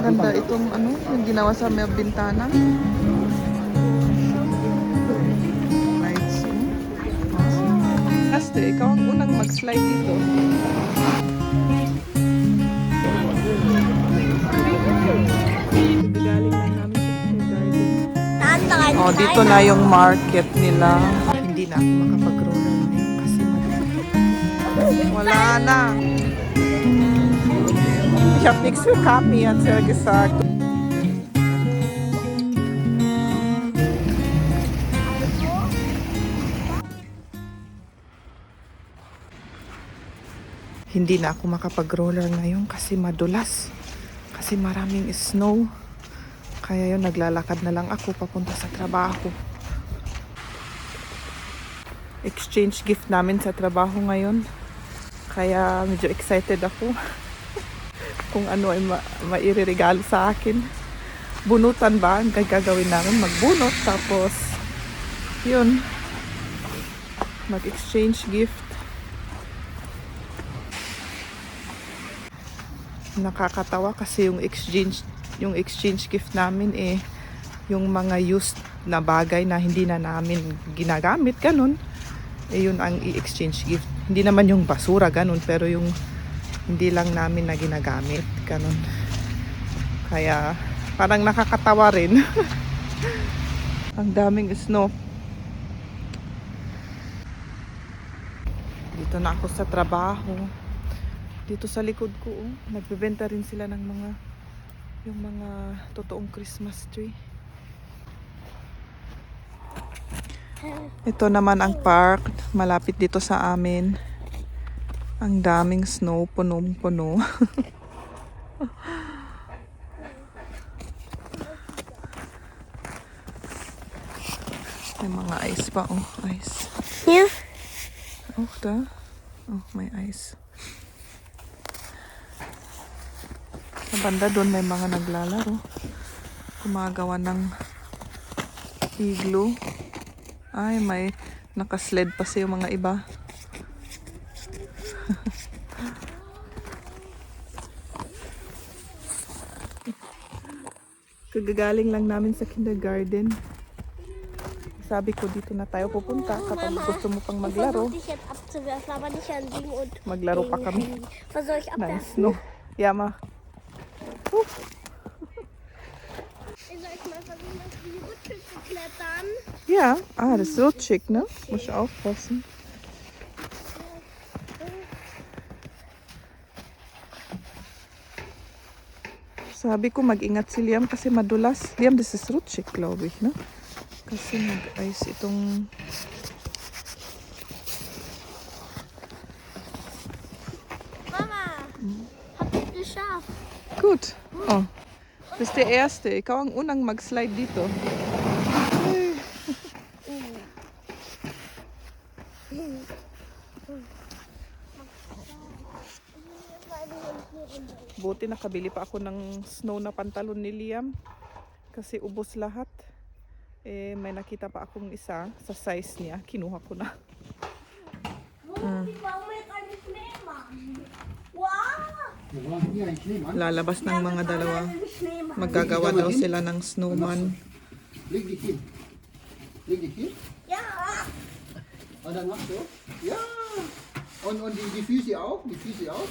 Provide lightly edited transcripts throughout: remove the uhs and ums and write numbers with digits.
Maganda itong ano, yung ginawa sa may bintana. Lights. Aste, ikaw ang unang mag-slide dito. Galing lang namin sa kindergarten. Oh, dito na yung market nila. Hindi na ako makapag-roller ngayon kasi wala na. Ich habe nichts für Kapi, hat sie gesagt. Hindi na ako makapag-roller ngayon kasi madulas. Kasi maraming snow. Kaya yun, naglalakad na lang ako papunta sa trabaho. Exchange gift namin sa trabaho ngayon. Kaya medyo excited ako. Kung ano ay mairirigalo sa akin. Bunutan ba? Ang gagawin namin, magbunot. Tapos, yun. Mag-exchange gift. Nakakatawa kasi yung exchange gift namin yung mga used na bagay na hindi na namin ginagamit, ganun. Yun ang i-exchange gift. Hindi naman yung basura, ganun, pero yung hindi lang namin na ginagamit, ganun. Kaya parang nakakatawa rin. Ang daming snow. Dito na ako sa trabaho. Dito sa likod ko, nagbebenta rin sila ng yung mga totoong Christmas tree. Ito naman ang park, malapit dito sa amin. Ang daming snow, punong-puno. May mga ice pa, oh, ice. Yeah. Oh, da. Oh, may ice. Sa banda doon may mga naglalaro. Gumagawa ng igloo. Ay, may nakasled pa siya yung mga iba. Kagagaling lang namin sa kindergarten. Sabi ko dito na tayo pupunta kapag gusto mo pang maglaro. Maglaro pa kami ng snow. Yama. Ja, das ist rutschig, ne? Muss ich aufpassen. Sabi ko mag-ingat si Liam kasi madulas. Liam, das ist rutschig, glaube ich, ne? Kasi nag-ice itong... Mama, hab ich geschafft. Gut. Oh. Das ist der Erste. Ikaw ang unang mag-slide dito. Buti nakabili pa ako ng snow na pantalon ni Liam. Kasi ubos lahat. May nakita pa akong isa sa size niya. Kinuha ko na. Lalabas ng mga dalawa. Maggagawa daw sila ng snowman. Leg dich hin. Leg dich hin. Ja. Und dann machst du. Ja. Und die Füße auch. Die Füße auch.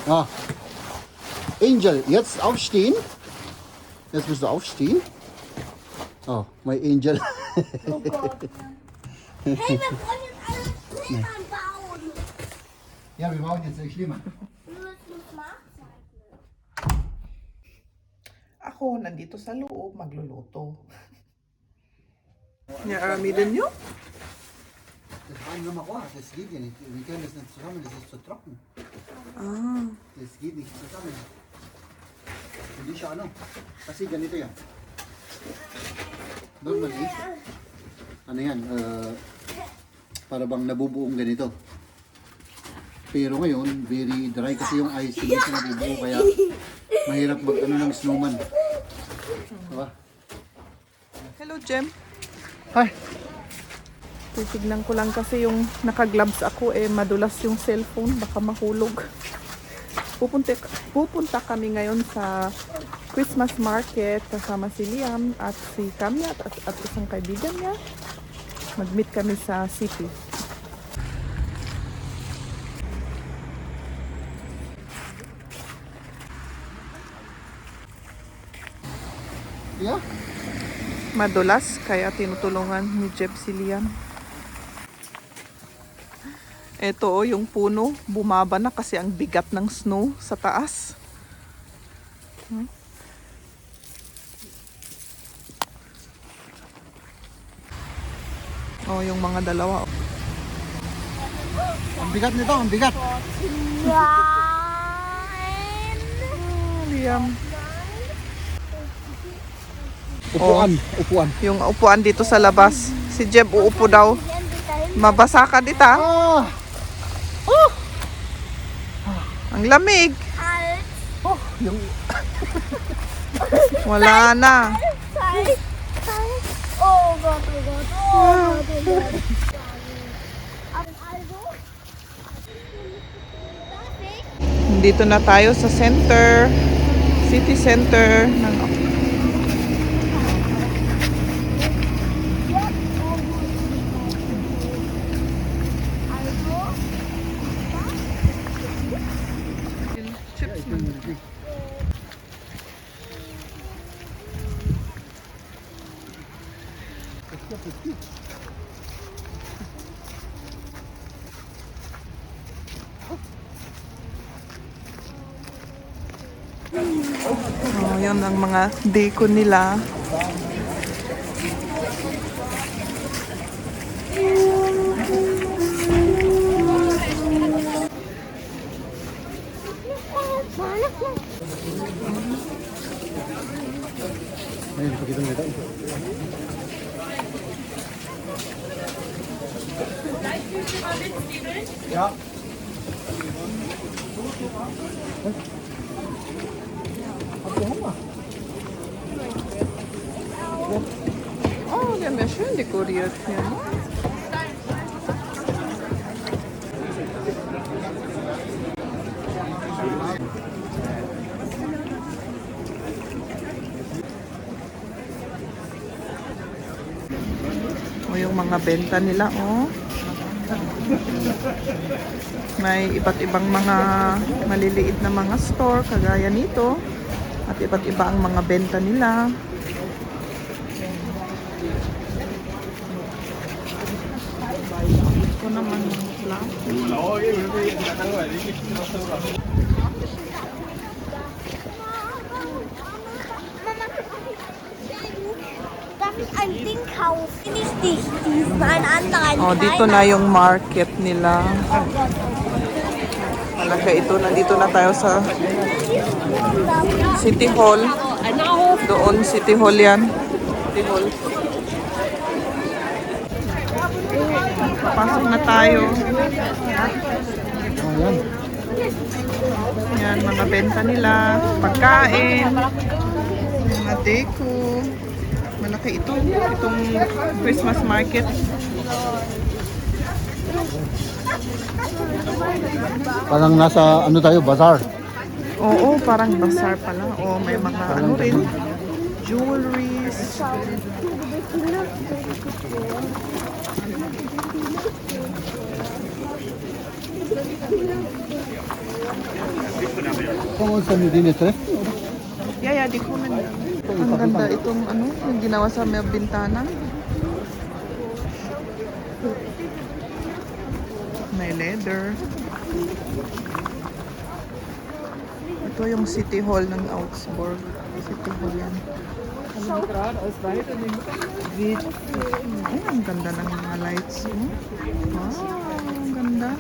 Ah. Angel, jetzt aufstehen. Jetzt musst du aufstehen. Oh, my Angel. Oh Gott. Hey, wir wollen jetzt alle Schneemann bauen. Ja, wir bauen jetzt einen Schneemann. Wir müssen smart sein. Ako, nandito sa loob, magluluto. Ja, din nyo? Das war nur mal Rohr, das geht ja nicht. Wir können das nicht zusammen, das ist zu trocken. Ah. Das geht nicht zusammen. Hindi siya ano. Kasi ganito yan. Normally, ano yan, para bang nabubuong ganito. Pero ngayon, very dry kasi yung ice, hindi siya nabubuo, kaya mahirap mag ano ng snowman. Diba? Hello, Jem. Hi! Titignan ko lang kasi yung naka-gloves ako madulas yung cellphone, baka mahulog. Pupunta kami ngayon sa Christmas market kasama si Liam at si Kamya at isang kaibigan niya. Mag-meet kami sa city. Yeah. Madulas kaya tinutulungan ni Jeb si Liam. Ito yung puno, bumaba na kasi ang bigat ng snow sa taas. Oh, yung mga dalawa. Ang bigat nito, ang bigat. Liam. Upuan. Yung upuan dito sa labas. Si Jeb uupo daw. Mabasa ka dito. Ah! Ang lamig. Oh, yung Wala na. Oh Gott, oh Gott, oh Gott. Dito na tayo sa center. City center ng Oh, yan ang mga deco nila. ayun, pakita mo ito. Yeah. Oh, die haben ja schön dekoriert hier. Ne? O yung mga benta nila, oh. May iba't ibang mga maliliit na mga store kagaya nito. At iba't iba ang mga benta nila. Ito naman yung plastic. Darf ich ein Ding kaufen? Nicht dich, diesen, einen anderen. Oh, dito na yung market nila. Malaki ito. Nandito na tayo sa City Hall. Doon, City Hall yan. City Hall. Pasok na tayo. Oh, yan. Yan, mga benta nila. Pagkain. Mga deco. Malaki ito. Itong Christmas market. Parang nasa ano tayo, bazaar. Oo, parang bazaar pala. O, may mga ano rin. Jewelries. Kung saan din ito eh? Yeah, di ko man. Ang ganda itong ano, yung ginawa sa may bintana. May leather. Ito yung City Hall ng Augsburg. City Hall yan. Ay, ang ganda ng mga lights. Oh. Wow, ang ganda.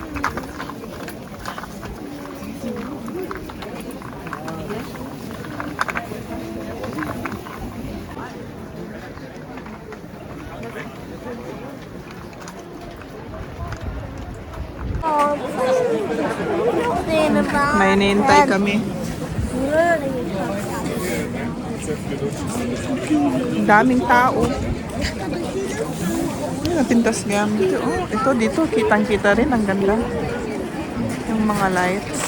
May hinihintay kami. Ang daming tao. Mga pintas gamit. Oh, ito dito, kitang-kita rin. Ang ganda. Yung mga lights.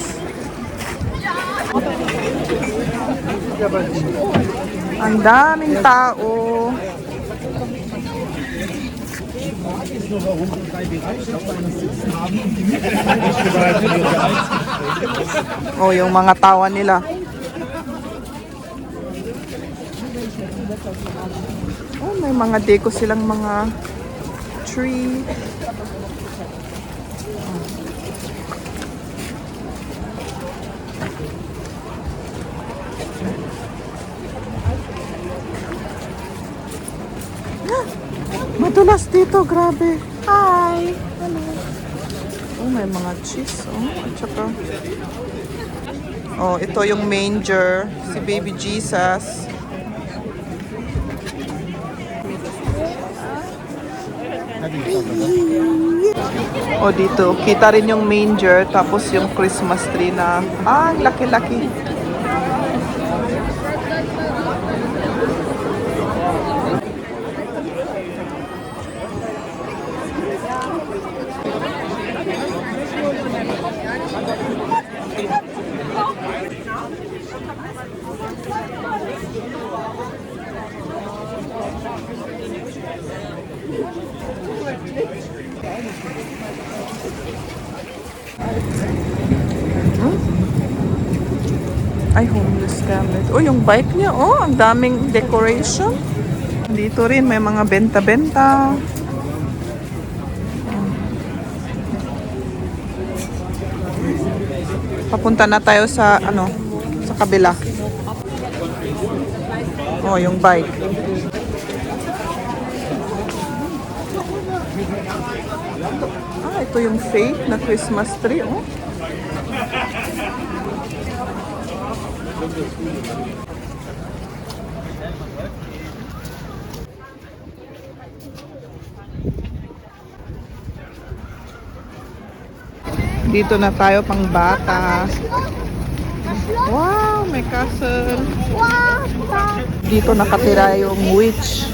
Ang daming tao. Oh, yung mga tawa nila. Oh, may mga deco silang mga tree. Madulas dito, grabe. Hi! Hello. Oh, may mga cheese. Oh, at saka... Oh, ito yung manger. Si Baby Jesus. Oh, dito. Kita rin yung manger. Tapos yung Christmas tree na... Ah, laki-laki. Ay, homeless gamit. Oh, yung bike niya. Oh, ang daming decoration. Dito rin may mga benta-benta. Papunta na tayo sa ano, sa kabila. Oh, yung bike. Ah, ito yung fake na Christmas tree, oh. Dito na tayo pang bata. Wow, may castle. Dito nakatira yung witch.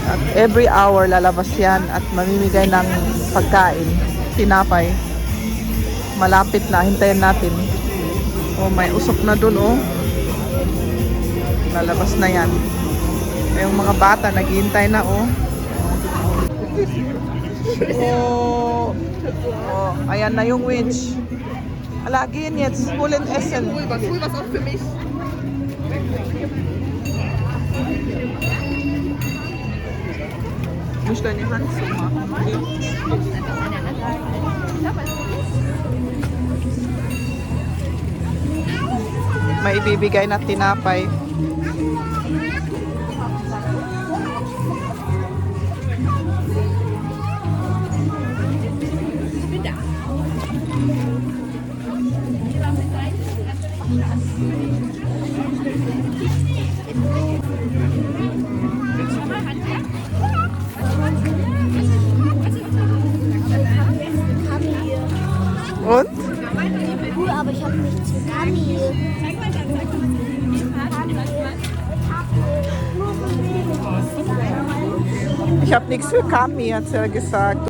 At every hour lalabas yan at mamimigay ng pagkain. Tinapay. Malapit na, hintayin natin. Oh, may usok na dun, oh. Lalabas na yan. Yung mga bata naghihintay na, oh. Oh. Oh, ayan na yung witch. Alagin jetzt, holen Essen. Hol was auch für mich. Muss deine Hand so machen. May ibibigay na tinapay. Und? Cool, aber ich habe nichts für Gummi. Ich habe nichts für Kami, hat sie ja gesagt.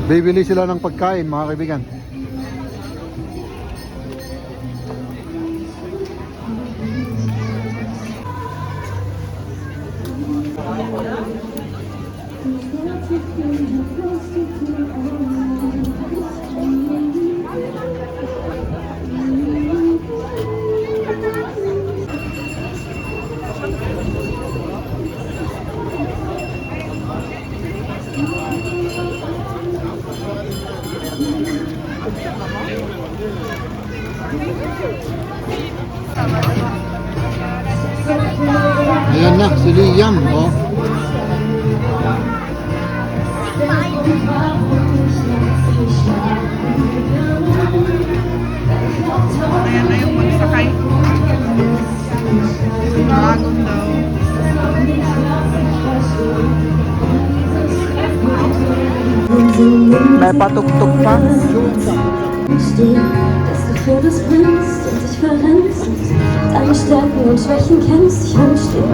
Bibili sila ng pagkain, mga kaibigan. Ayan na, si Liam, oh. Ayan na yung magsakay. Dragon daw. nagpatugtog pa. Stehen, dass du für das brennst und dich verrennst und deine Stärken und Schwächen kennst. Ich wünsch dir,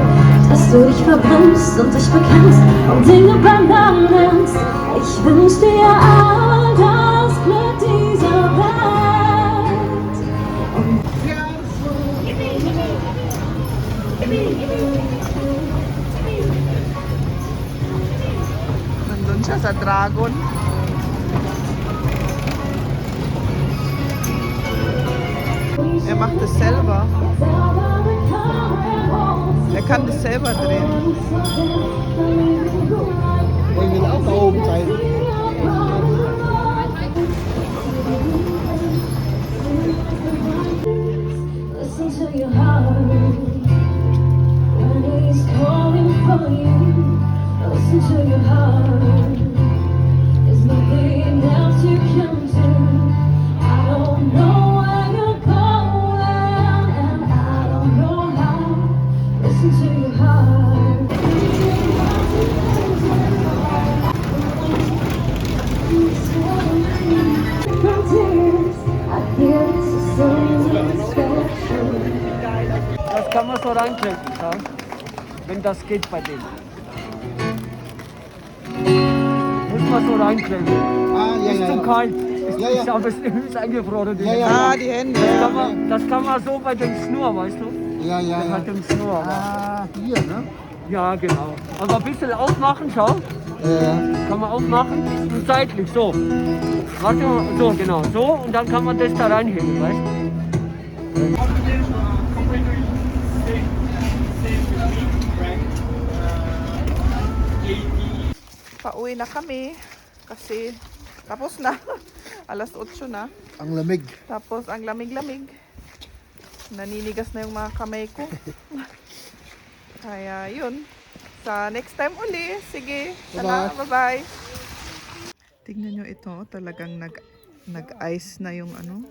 dass du dich verbrennst und dich bekennst und Dinge beim Namen nennst. Ich wünsch dir all das Glück dieser Welt. Und Nandun siya sa dragon. Er macht es selber. Er kann das selber drehen. Ich will auch da oben sein. listen to your heart when he's calling for you. Listen to your heart. There's nothing else you can do. I don't know where you're going, and I don't know how. Listen to your heart. From tears, I hear it's a something special. Das kann man so reinklicken, ja? Wenn das geht bei denen. Muss man so reinklicken. Ah, ja, Ist ja, zu ja. kalt. Ja, ja. Aber es ist eingefroren. die Ja, ja. Ah, die Hände. Das kann man so bei dem Schnur, weißt du? Ja, ja, Bei ja. dem Schnur. Ah, hier, ne? Ja, genau. Aber ein bisschen aufmachen, schau. Kann man aufmachen. Und seitlich, so. Warte mal, so, genau. So, und dann kann man das da reinhängen, weißt du? Pauwi na kami. Kasi tapos na. Alas 8 na. Ang lamig. Tapos ang lamig-lamig. Naninigas na yung mga kamay ko. Kaya yun. Sa next time uli. Sige. Sana. Bye-bye. Tingnan nyo ito. Talagang nag-ice na yung ano.